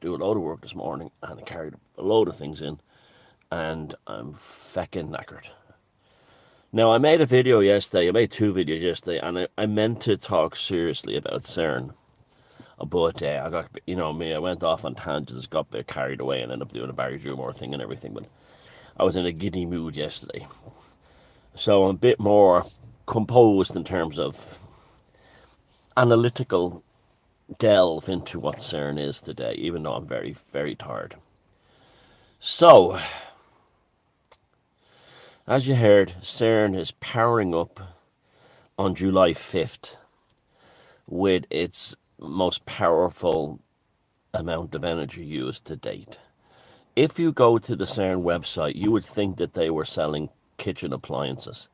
do a load of work this morning, and I carried a load of things in, and I'm feckin' knackered. Now, I made a video yesterday, I made two videos yesterday, and I meant to talk seriously about CERN. But I got, me, I went off on tangents, got a bit carried away, and ended up doing a Barry Drewmore thing and everything. But I was in a giddy mood yesterday. So I'm a bit more composed in terms of analytical delve into what CERN is today, even though I'm very, very tired. So, as you heard, CERN is powering up on July 5th with its most powerful amount of energy used to date. If you go to the CERN website, you would think that they were selling kitchen appliances.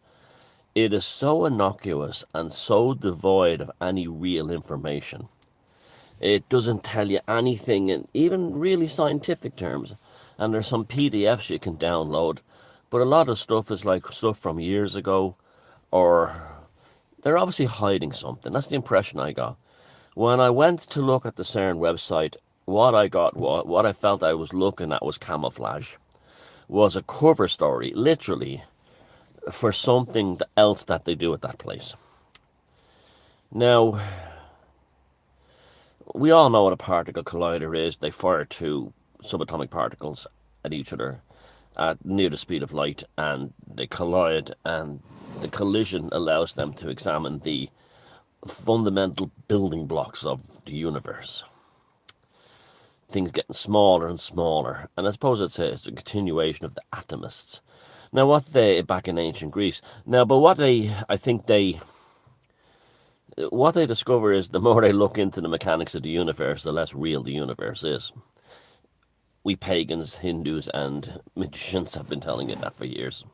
It is so innocuous and so devoid of any real information. It doesn't tell you anything in even really scientific terms. And there's some PDFs you can download, but a lot of stuff is like stuff from years ago, or they're obviously hiding something. That's the impression I got. When I went to look at the CERN website, what I got, what I felt I was looking at was camouflage, was a cover story, literally, for something else that they do at that place. Now, we all know what a particle collider is. They fire two subatomic particles at each other at near the speed of light, and they collide, and the collision allows them to examine the fundamental building blocks of the universe. Things getting smaller and smaller, and I suppose it's a continuation of the atomists. Now, what they back in ancient Greece. Now, but what they discover is the more they look into the mechanics of the universe, the less real the universe is. We pagans, Hindus, and magicians have been telling it that for years.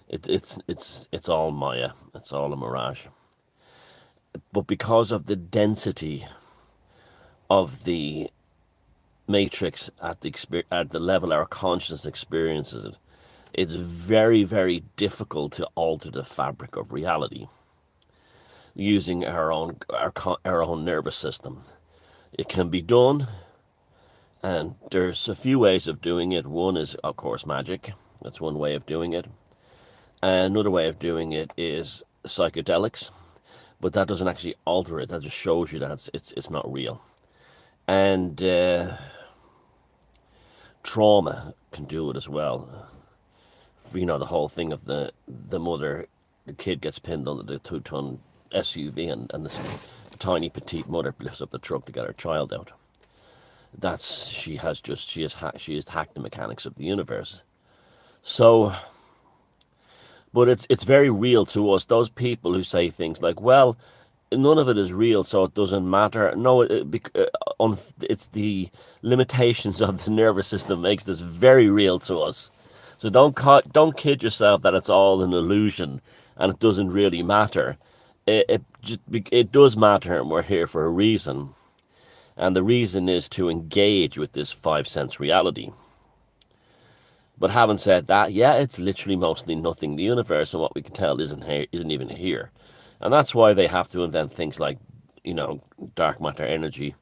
It's all Maya. It's all a mirage. But because of the density of the matrix at the level our consciousness experiences it, it's very, very difficult to alter the fabric of reality using our own nervous system. It can be done, and there's a few ways of doing it. One is, of course, magic. That's one way of doing it. And another way of doing it is psychedelics, but that doesn't actually alter it. That just shows you that it's not real. And trauma can do it as well. The whole thing of the mother, the kid gets pinned under the 2-ton SUV, and this tiny petite mother lifts up the truck to get her child out. She has hacked the mechanics of the universe. So, but it's very real to us. Those people who say things like, "Well, none of it is real, so it doesn't matter." No, it's the limitations of the nervous system makes this very real to us. So don't kid yourself that it's all an illusion and it doesn't really matter. It does matter, and we're here for a reason. And the reason is to engage with this 5 sense reality. But having said that, yeah, it's literally mostly nothing. The universe, and what we can tell, isn't even here. And that's why they have to invent things like, dark matter energy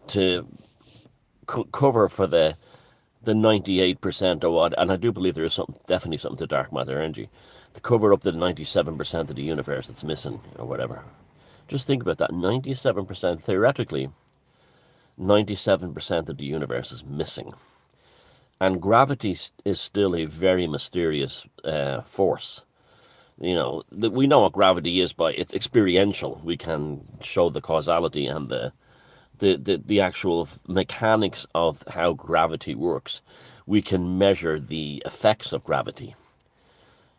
to cover for the 98% or what. And I do believe there is definitely something to dark matter energy to cover up the 97% of the universe that's missing or whatever. Just think about that. 97%, theoretically, 97% of the universe is missing. And gravity is still a very mysterious force. We know what gravity is by it's experiential. We can show the causality and the actual mechanics of how gravity works. We can measure the effects of gravity.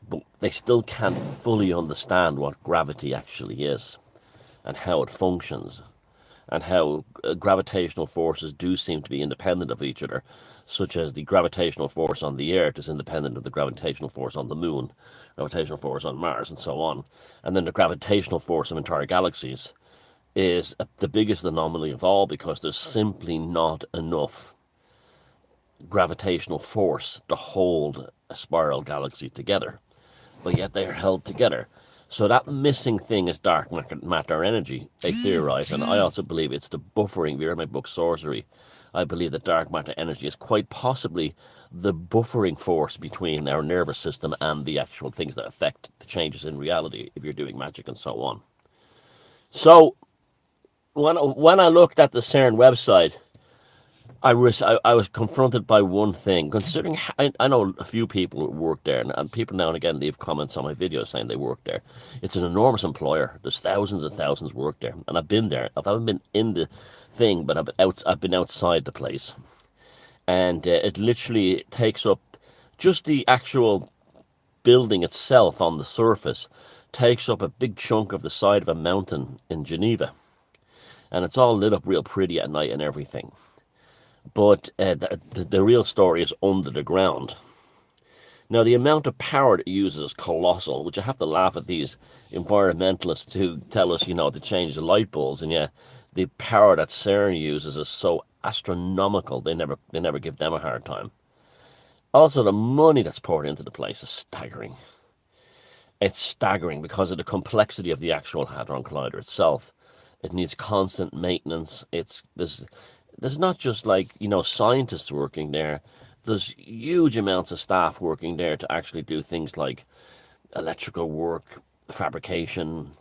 But they still can't fully understand what gravity actually is and how it functions, and how gravitational forces do seem to be independent of each other, such as the gravitational force on the Earth is independent of the gravitational force on the Moon, gravitational force on Mars, and so on. And then the gravitational force of entire galaxies is the biggest anomaly of all, because there's simply not enough gravitational force to hold a spiral galaxy together, but yet they are held together. So that missing thing is dark matter energy, they theorize, and I also believe it's the buffering. If you read my book Sorcery, I believe that dark matter energy is quite possibly the buffering force between our nervous system and the actual things that affect the changes in reality if you're doing magic and so on. So when I looked at the CERN website, I was confronted by one thing. Considering I know a few people who work there, and people now and again leave comments on my videos saying they work there. It's an enormous employer. There's thousands and thousands work there, and I've been there. I haven't been in the thing, but I've been outside the place, and it literally takes up just the actual building itself on the surface takes up a big chunk of the side of a mountain in Geneva, and it's all lit up real pretty at night and everything. But the real story is under the ground. Now, the amount of power it uses is colossal, which I have to laugh at these environmentalists who tell us, to change the light bulbs. And yeah, the power that CERN uses is so astronomical, they never give them a hard time. Also, the money that's poured into the place is staggering. It's staggering because of the complexity of the actual Hadron Collider itself. It needs constant maintenance. There's not just scientists working there. There's huge amounts of staff working there to actually do things like electrical work, fabrication,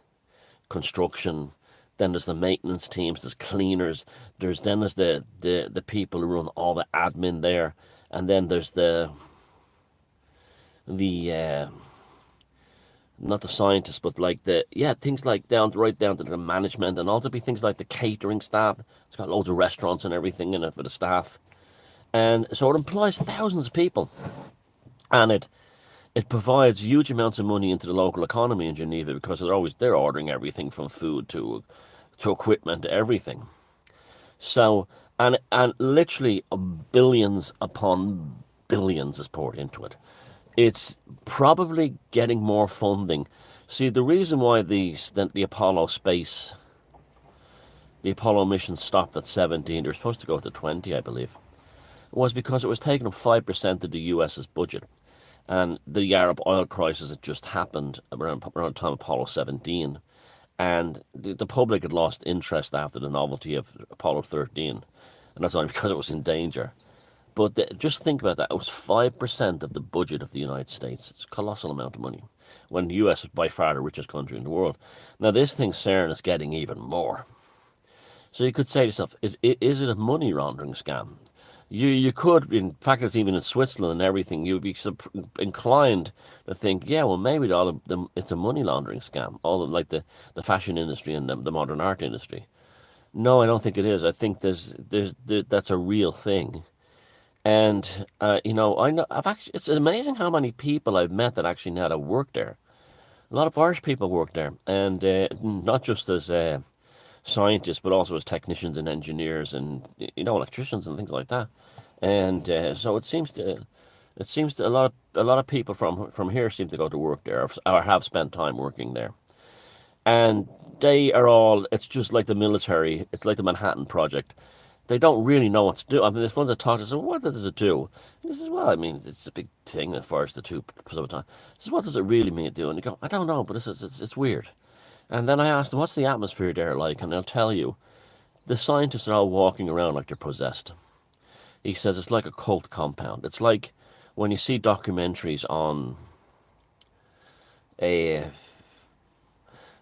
construction. Then there's the maintenance teams, there's cleaners, there's the people who run all the admin there, and then there's the not the scientists, but things like right down to the management, and also be things like the catering staff. It's got loads of restaurants and everything in it for the staff, and so it employs thousands of people, and it provides huge amounts of money into the local economy in Geneva because they're ordering everything from food to equipment to everything. So and literally billions upon billions is poured into it. It's probably getting more funding. See, the reason why the Apollo mission stopped at 17, they were supposed to go to 20, I believe, was because it was taking up 5% of the US's budget. And the Arab oil crisis had just happened around the time of Apollo 17. And the public had lost interest after the novelty of Apollo 13. And that's only because it was in danger. But just think about that. It was 5% of the budget of the United States. It's a colossal amount of money, when the US is by far the richest country in the world. Now, this thing, CERN, is getting even more. So you could say to yourself, is it a money laundering scam? You could, in fact, it's even in Switzerland and everything, you'd be inclined to think, yeah, well, maybe it's a money laundering scam. All of, the fashion industry and the modern art industry. No, I don't think it is. I think that's a real thing. And I know it's amazing how many people I've met that actually know how to work there. A lot of Irish people work there, and not just as scientists, but also as technicians and engineers and electricians and things like that. And so it seems to a lot of people from here seem to go to work there or have spent time working there, and they are all. It's just like the military. It's like the Manhattan Project. They don't really know what to do. I mean, there's ones that talk to us, what does it do? And he says, well, I mean, it's a big thing that fires the two some time. He says, what does it really mean to do? And you go, I don't know, but it's weird. And then I asked them, what's the atmosphere there like? And they'll tell you, the scientists are all walking around like they're possessed. He says it's like a cult compound. It's like when you see documentaries on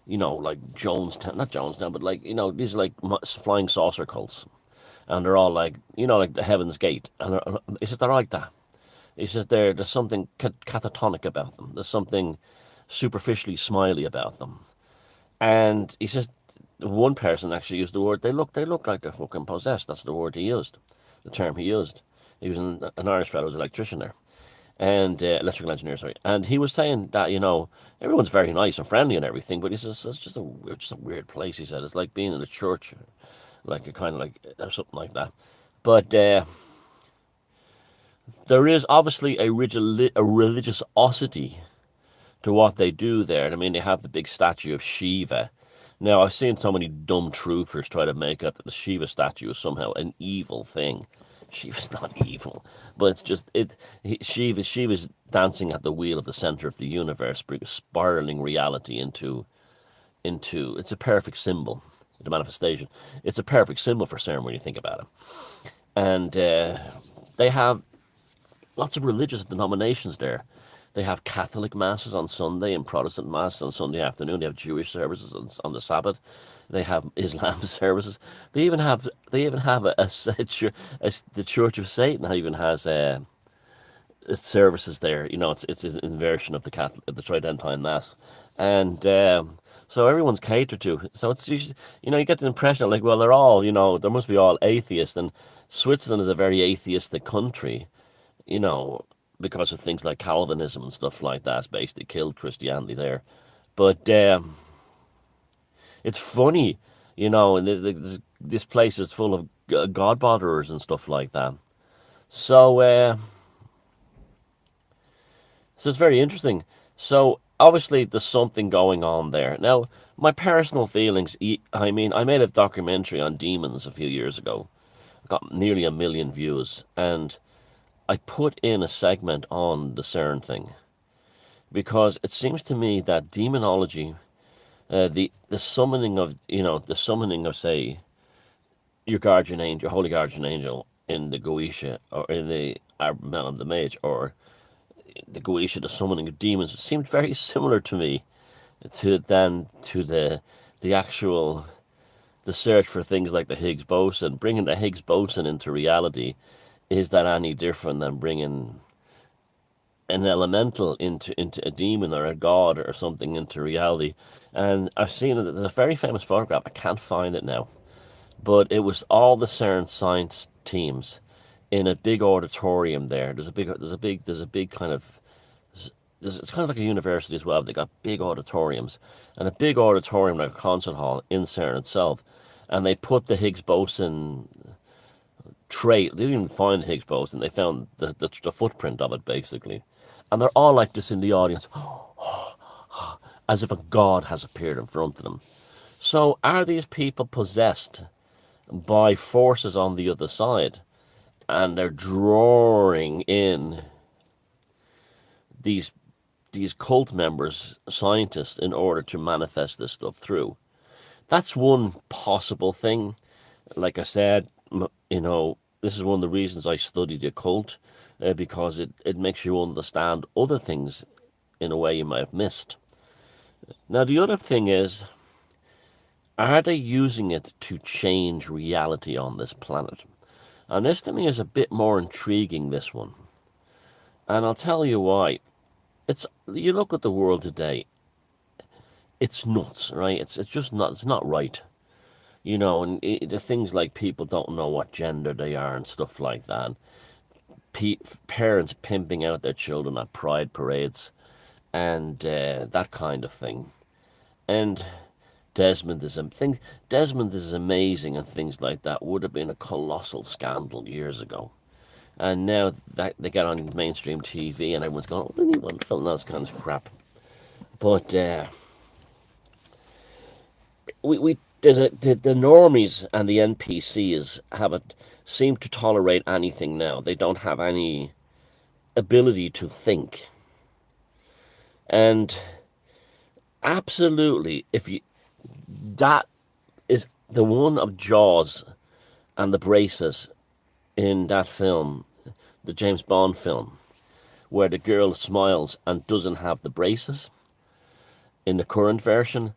like Jonestown, not Jonestown, but these are like flying saucer cults. And they're all like the Heaven's Gate. And he says they're like that. He says there's something catatonic about them. There's something superficially smiley about them. And he says one person actually used the word, they look like they're fucking possessed. That's the word he used, the term he used. He was an Irish fellow, who was an electrician there. And electrical engineer, sorry. And he was saying that, everyone's very nice and friendly and everything, but he says it's just a weird place, he said. It's like being in a church. Or something like that. But there is obviously a religiosity to what they do there. I mean, they have the big statue of Shiva. Now, I've seen so many dumb truthers try to make up that the Shiva statue is somehow an evil thing. Shiva's not evil, but it's just Shiva's dancing at the wheel of the center of the universe, spiraling reality into. It's a perfect symbol. The manifestation. It's a perfect symbol for CERN when you think about it. and they have lots of religious denominations there. They have Catholic masses on Sunday and Protestant masses on Sunday afternoon. They have Jewish services on the Sabbath. They have Islam services. They even have the Church of Satan even has services there. You know, it's an inversion of the Catholic, of the Tridentine Mass, and so everyone's catered to. So it's usually, you get the impression like, well, they're all, there must be all atheists, and Switzerland is a very atheistic country, you know, because of things like Calvinism and stuff like that. It's basically killed Christianity there, but it's funny, and this place is full of God botherers and stuff like that. So. So it's very interesting. So obviously there's something going on there. Now, my personal feelings, I mean, I made a documentary on demons a few years ago. Got nearly 1 million views. And I put in a segment on the CERN thing. Because it seems to me that demonology, the summoning of, say, your guardian angel, holy guardian angel in the Goetia, or in the Man of the Mage, or the Goetia, the summoning of demons, seemed very similar to me to the actual the search for things like the Higgs boson. Bringing the Higgs boson into reality, is that any different than bringing an elemental into a demon or a god or something into reality? And I've seen it. There's a very famous photograph. I can't find it now, but it was all the CERN science teams in a big auditorium there. There's a big kind of, it's kind of like a university as well. They got big auditoriums, and a big auditorium like a concert hall in CERN itself. And they put the Higgs boson trait. They didn't even find the Higgs boson. They found the footprint of it basically, and they're all like this in the audience, as if a god has appeared in front of them. So are these people possessed by forces on the other side? And they're drawing in these cult members, scientists, in order to manifest this stuff through. That's one possible thing. Like I said, this is one of the reasons I study the occult, because it makes you understand other things in a way you might have missed. Now, the other thing is, are they using it to change reality on this planet? And this to me is a bit more intriguing, this one. And I'll tell you why. You look at the world today, it's nuts, right? It's just not, it's not right. And the things like people don't know what gender they are and stuff like that. Parents pimping out their children at pride parades and that kind of thing. And Desmond is amazing, and things like that would have been a colossal scandal years ago. And now that they get on mainstream TV and everyone's going, oh, they need one film, that kind of crap. But the normies and the NPCs seem to tolerate anything now. They don't have any ability to think. And absolutely, that is the one of Jaws and the braces in that film, the James Bond film, where the girl smiles and doesn't have the braces in the current version.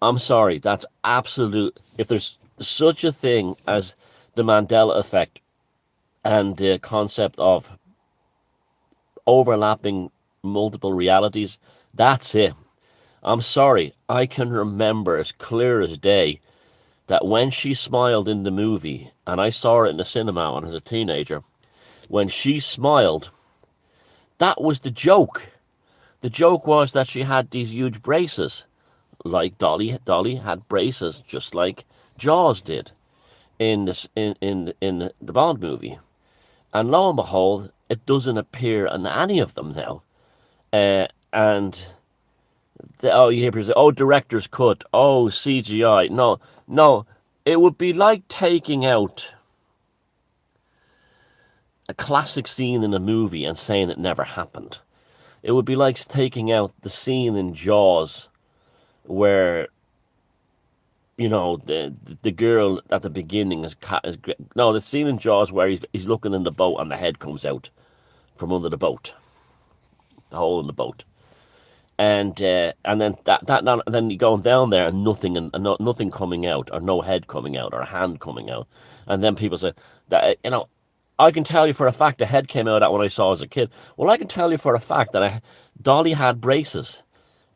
I'm sorry, that's absolute. If there's such a thing as the Mandela effect and the concept of overlapping multiple realities, that's it. I'm sorry, I can remember as clear as day that when she smiled in the movie, and I saw it in the cinema when I was a teenager, when she smiled, that was the joke. The joke was that she had these huge braces, like Dolly. Dolly had braces just like Jaws did in the Bond movie. And lo and behold, it doesn't appear in any of them now. And you hear people say, "Oh, director's cut. Oh, CGI." No, it would be like taking out a classic scene in a movie and saying it never happened. It would be like taking out the scene in Jaws where you know, the girl at the beginning is no, the scene in Jaws where he's looking in the boat and the head comes out from under the boat, the hole in the boat, and then and then you going down there and nothing nothing coming out, or no head coming out or a hand coming out, and then people say that, you know, I can tell you for a fact the head came out at when I saw as a kid. Well, I can tell you for a fact that Dolly had braces.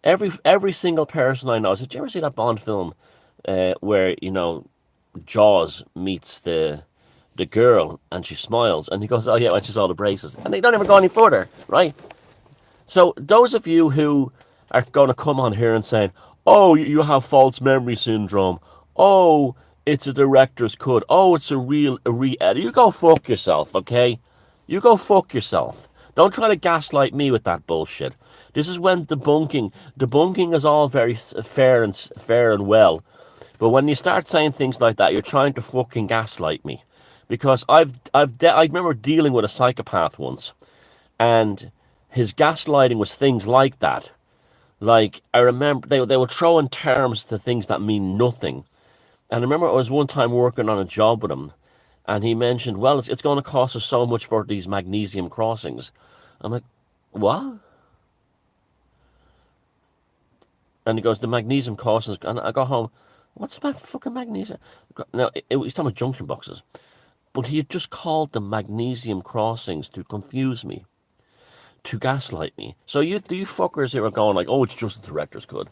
Every single person I know. Did you ever see that Bond film where, you know, Jaws meets the girl and she smiles and he goes, oh yeah, when she saw the braces, and they don't even go any further, right? So those of you who are going to come on here and saying, oh, you have false memory syndrome, oh, it's a director's cut, oh, it's a re-edit, you go fuck yourself, okay? You go fuck yourself. Don't try to gaslight me with that bullshit. This is when debunking is all very fair and well, but when you start saying things like that, you're trying to fucking gaslight me, because I remember dealing with a psychopath once, and his gaslighting was things like that. Like, I remember they would throw in terms to things that mean nothing. And I remember I was one time working on a job with him, and he mentioned, well, it's going to cost us so much for these magnesium crossings. I'm like, what? And he goes, the magnesium crossings. And I go home, what's about fucking magnesium? Now, he's talking about junction boxes. But he had just called them magnesium crossings to confuse me, to gaslight me. So you fuckers here are going like, oh, it's just the director's cut.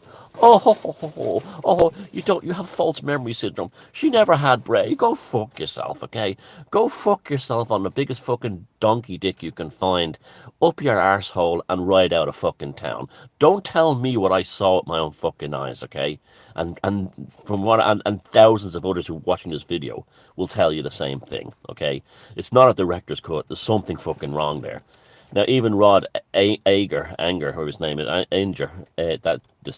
You have false memory syndrome. She never had brain. Go fuck yourself, okay? Go fuck yourself on the biggest fucking donkey dick you can find up your arsehole and ride out of fucking town. Don't tell me what I saw with my own fucking eyes, okay? And from what and thousands of others who are watching this video will tell you the same thing, okay? It's not a director's cut. There's something fucking wrong there. Now, even Rod Anger, or his name is Anger, that the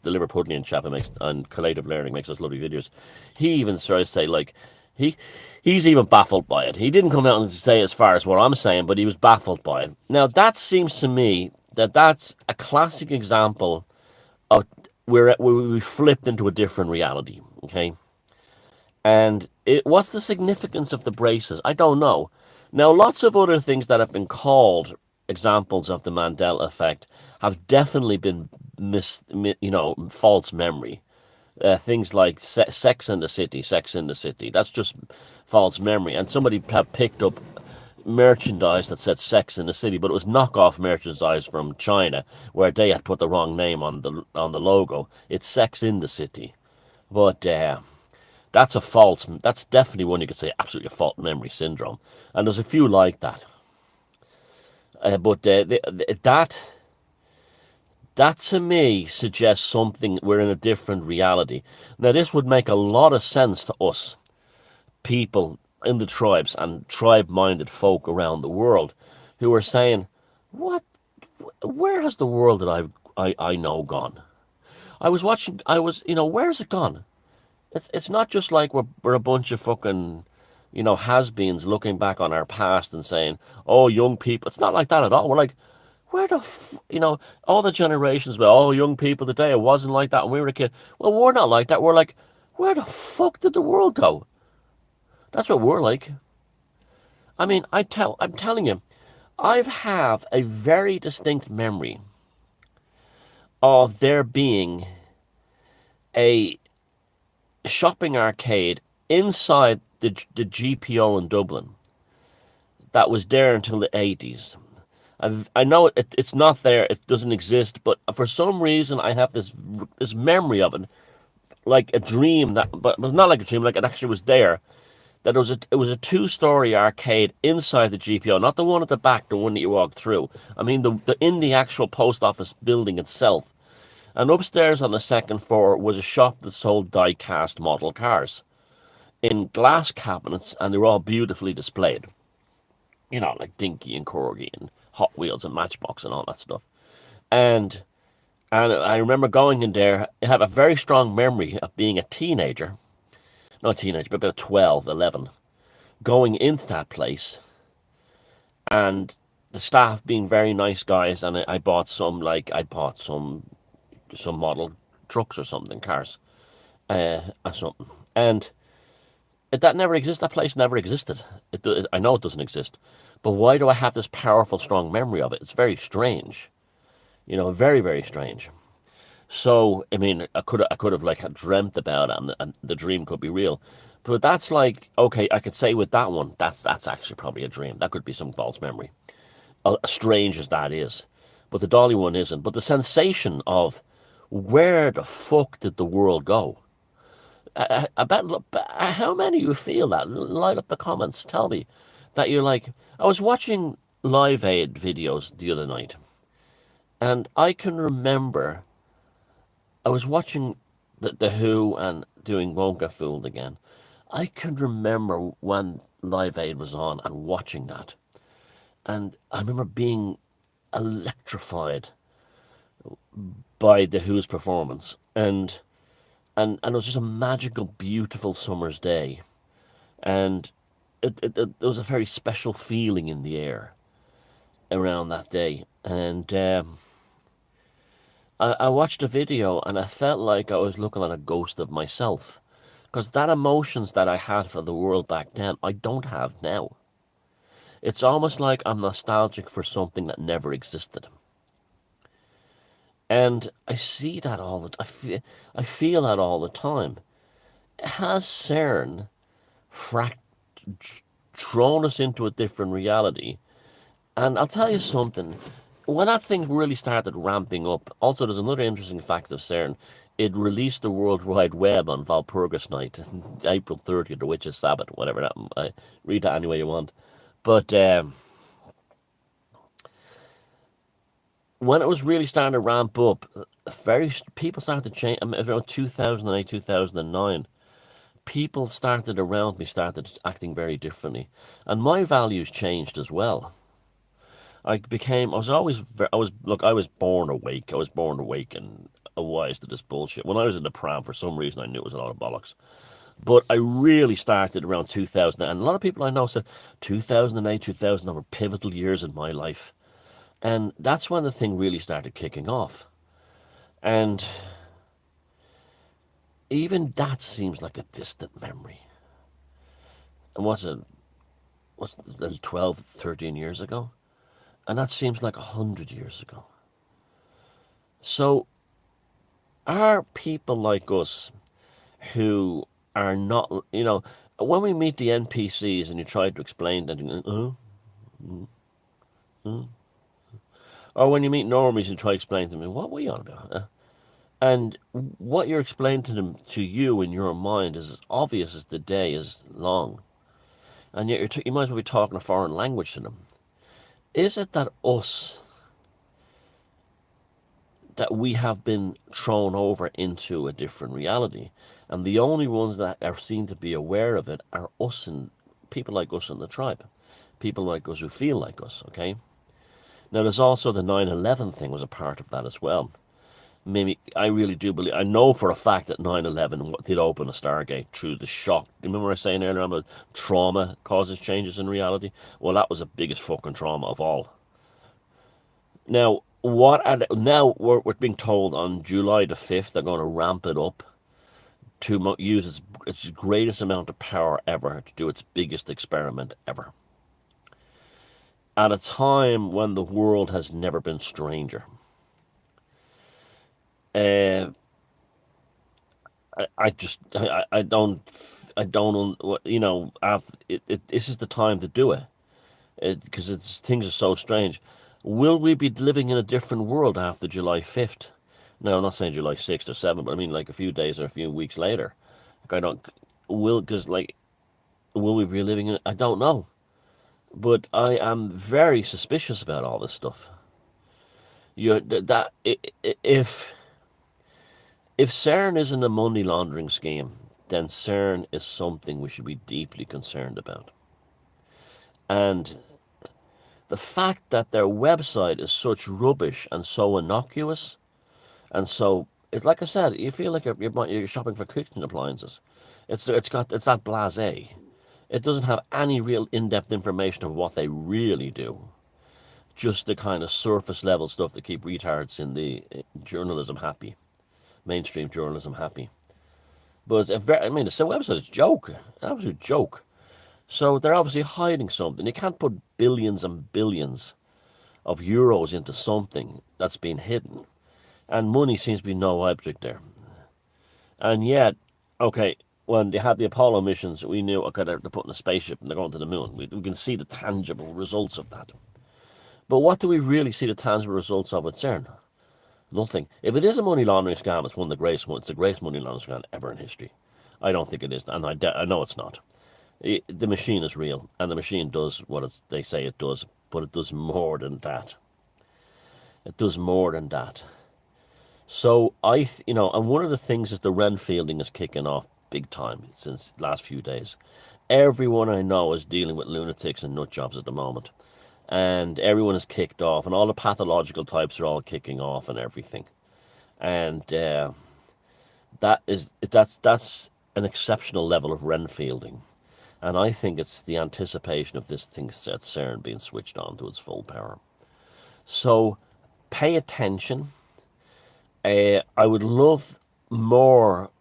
Liverpudlian chap who makes and Collective Learning makes those lovely videos, he even started to say like he's even baffled by it. He didn't come out and say as far as what I'm saying, but he was baffled by it. Now, that seems to me that's a classic example of where we flipped into a different reality. Okay, and what's the significance of the braces? I don't know. Now, lots of other things that have been called examples of the Mandela effect have definitely been false memory. Things like Sex in the City. That's just false memory. And somebody had picked up merchandise that said Sex in the City, but it was knockoff merchandise from China, where they had put the wrong name on the logo. It's Sex in the City, but that's definitely one you could say absolutely a false memory syndrome, and there's a few like that. But that to me suggests something, we're in a different reality. Now, this would make a lot of sense to us people in the tribes and tribe-minded folk around the world who are saying, what, where has the world that I know gone? Where's it gone? It's not just like we're a bunch of fucking, has-beens looking back on our past and saying, oh, young people. It's not like that at all. We're like, where all the generations, well, oh, young people today, it wasn't like that when we were a kid. Well, we're not like that. We're like, where the fuck did the world go? That's what we're like. I mean, I'm telling you, I have a very distinct memory of there being a shopping arcade inside the GPO in Dublin that was there until the 80s. I know it's not there, it doesn't exist, but for some reason I have this memory of it, like a dream but not like a dream, like it actually was there. That it was a two-story arcade inside the GPO, not the one at the back, the one that you walk through. I mean the in the actual post office building itself. And upstairs on the second floor was a shop that sold die-cast model cars in glass cabinets, and they were all beautifully displayed. Like Dinky and Corgi and Hot Wheels and Matchbox and all that stuff. And I remember going in there. I have a very strong memory of being a teenager, not a teenager, but about 12, 11, going into that place, and the staff being very nice guys, and I bought some model trucks or something, cars. as something. And that never exists. That place never existed. I know it doesn't exist. But why do I have this powerful, strong memory of it? It's very strange. Very, very strange. So, I mean, I could have like dreamt about it, and the dream could be real. But that's like, okay, I could say with that one, that's actually probably a dream. That could be some false memory, as strange as that is. But the Dolly one isn't. But the sensation of where the fuck did the world go? I bet, how many of you feel that? Light up the comments. Tell me that you're like, I was watching Live Aid videos the other night, and I can remember I was watching the Who and doing Won't Get Fooled Again. I can remember when Live Aid was on and watching that. And I remember being electrified by the Who's performance. And it was just a magical, beautiful summer's day. And there was a very special feeling in the air around that day. And I watched a video and I felt like I was looking at a ghost of myself. Because that emotions that I had for the world back then, I don't have now. It's almost like I'm nostalgic for something that never existed. And I see that I feel that all the time. Has CERN thrown us into a different reality? And I'll tell you something. When that thing really started ramping up, also there's another interesting fact of CERN. It released the World Wide Web on Walpurgis Night, April 30th, the Witch's Sabbath, whatever that. Read that any way you want. But when it was really starting to ramp up, people started to change. Around 2008, 2009, people started around me started acting very differently, and my values changed as well. I was born awake. I was born awake and wise to this bullshit. When I was in the pram, for some reason, I knew it was a lot of bollocks. But I really started around 2000, and a lot of people I know said 2008, 2009 were pivotal years in my life. And that's when the thing really started kicking off. And even that seems like a distant memory. And what's it, 12, 13 years ago? And that seems like 100 years ago. So, are people like us who are not, when we meet the NPCs and you try to explain that, or when you meet normies and try to explain to them, what were you on about? And what you're explaining to you in your mind is as obvious as the day is long. And yet you might as well be talking a foreign language to them. Is it that we have been thrown over into a different reality, and the only ones that are seen to be aware of it are us and people like us in the tribe, people like us who feel like us, okay? Now there's also the 9/11 thing was a part of that as well. Maybe I really do believe, I know for a fact that 9/11 did open a Stargate through the shock. Remember I was saying earlier about trauma causes changes in reality? Well, that was the biggest fucking trauma of all. Now, now we're being told on July the 5th they're going to ramp it up to use its greatest amount of power ever to do its biggest experiment ever. At a time when the world has never been stranger. I don't, this is the time to do it. Because things are so strange. Will we be living in a different world after July 5th? No, I'm not saying July 6th or 7th, but I mean like a few days or a few weeks later. Will we be living in it? I don't know. But I am very suspicious about all this stuff. If CERN isn't a money laundering scheme, then CERN is something we should be deeply concerned about. And the fact that their website is such rubbish and so innocuous, and so it's like I said, you feel like you're shopping for kitchen appliances. It's that blasé. It doesn't have any real in-depth information of what they really do. Just the kind of surface level stuff to keep retards in the journalism happy, mainstream journalism happy. But it's a very, I mean, the website's a joke, an absolute joke. So they're obviously hiding something. You can't put billions and billions of euros into something that's been hidden. And money seems to be no object there. And yet, okay, when they had the Apollo missions, we knew, okay, they're putting a spaceship and they're going to the moon. We can see the tangible results of that. But what do we really see the tangible results of at CERN? Nothing. If it is a money laundering scam, it's one of the greatest ones. It's the greatest money laundering scam ever in history. I don't think it is, and I know it's not. The machine is real, and the machine does what they say it does, but it does more than that. It does more than that. So and one of the things is the Renfielding is kicking off big time since the last few days. Everyone I know is dealing with lunatics and nut jobs at the moment, and everyone is kicked off, and all the pathological types are all kicking off and everything, and that's an exceptional level of Renfielding, and I think it's the anticipation of this thing at CERN being switched on to its full power. So pay attention. I would love more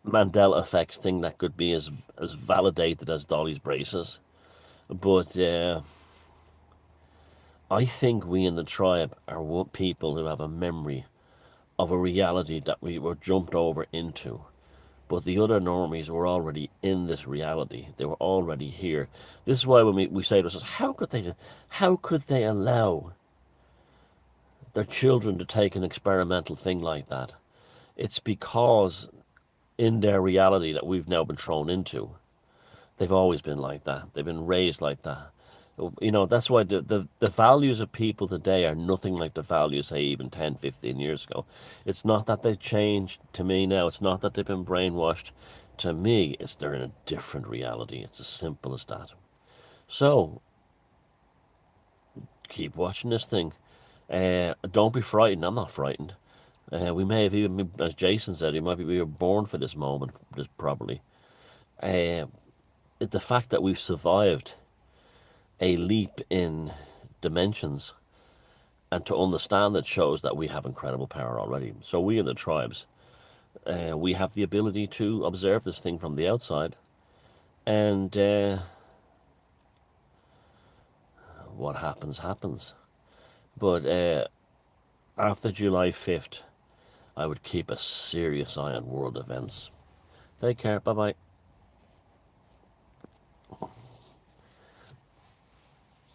Mandela effects thing that could be as validated as Dolly's braces, but I think we in the tribe are people who have a memory of a reality that we were jumped over into. But the other normies were already in this reality. They were already here. This is why when we say to ourselves, how could they allow their children to take an experimental thing like that? It's because in their reality that we've now been thrown into, they've always been like that. They've been raised like that. That's why the values of people today are nothing like the values, say, even 10, 15 years ago. It's not that they've changed to me now. It's not that they've been brainwashed. To me, they're in a different reality. It's as simple as that. So, keep watching this thing. Don't be frightened. I'm not frightened. We may have even been, as Jason said, we were born for this moment, probably. The fact that we've survived a leap in dimensions and to understand that shows that we have incredible power already. So we in the tribes, we have the ability to observe this thing from the outside, and what happens, happens. But after July 5th, I would keep a serious eye on world events. Take care, bye-bye.